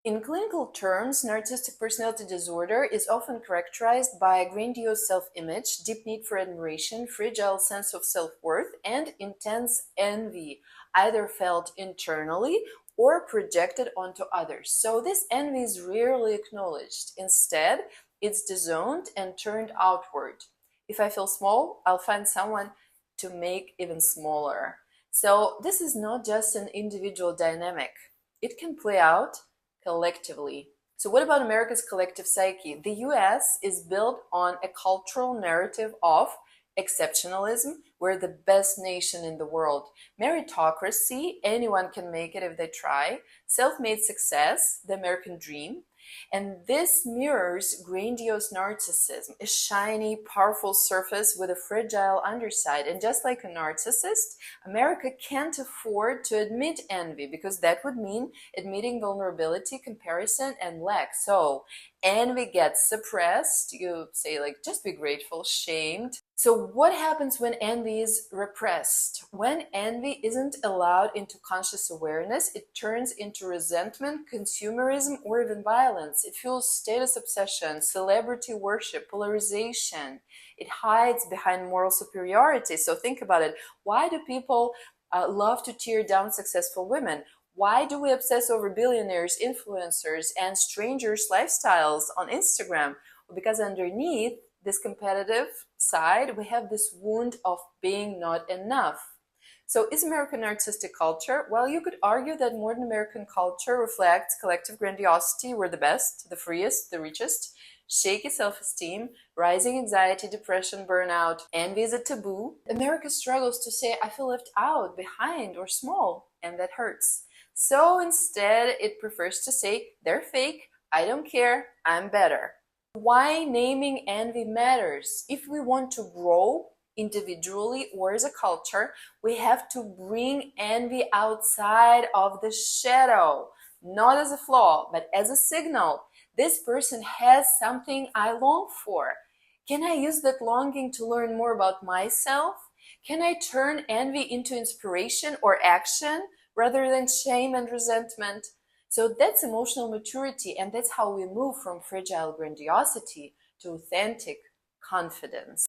In clinical terms, narcissistic personality disorder is often characterized by a grandiose self-image, deep need for admiration, fragile sense of self-worth, and intense envy, either felt internally or projected onto others. So this envy is rarely acknowledged. Instead, it's disowned and turned outward. If I feel small, I'll find someone to make even smaller. So this is not just an individual dynamic. It can play out collectively. So what about America's collective psyche? The US is built on a cultural narrative of exceptionalism. We're the best nation in the world. Meritocracy, anyone can make it if they try. Self-made success, the American dream. And this mirrors grandiose narcissism, a shiny, powerful surface with a fragile underside. And just like a narcissist, America can't afford to admit envy because that would mean admitting vulnerability, comparison, and lack. So envy gets suppressed. You say, like, just be grateful, shamed. So what happens when envy is repressed? When envy isn't allowed into conscious awareness, it turns into resentment, consumerism, or even violence. It fuels status obsession, celebrity worship, polarization. It hides behind moral superiority. So think about it. Why do people love to tear down successful women? Why do we obsess over billionaires, influencers, and strangers' lifestyles on Instagram? Well, because underneath this competitive side, we have this wound of being not enough. So is American narcissistic culture? Well, you could argue that modern American culture reflects collective grandiosity. We're the best, the freest, the richest, shaky self-esteem, rising anxiety, depression, burnout, envy is a taboo. America struggles to say, I feel left out, behind, or small, and that hurts. So instead, it prefers to say, they're fake, I don't care, I'm better. Why naming envy matters? If we want to grow individually or as a culture, we have to bring envy outside of the shadow, not as a flaw, but as a signal. This person has something I long for. Can I use that longing to learn more about myself? Can I turn envy into inspiration or action rather than shame and resentment? So that's emotional maturity, and that's how we move from fragile grandiosity to authentic confidence.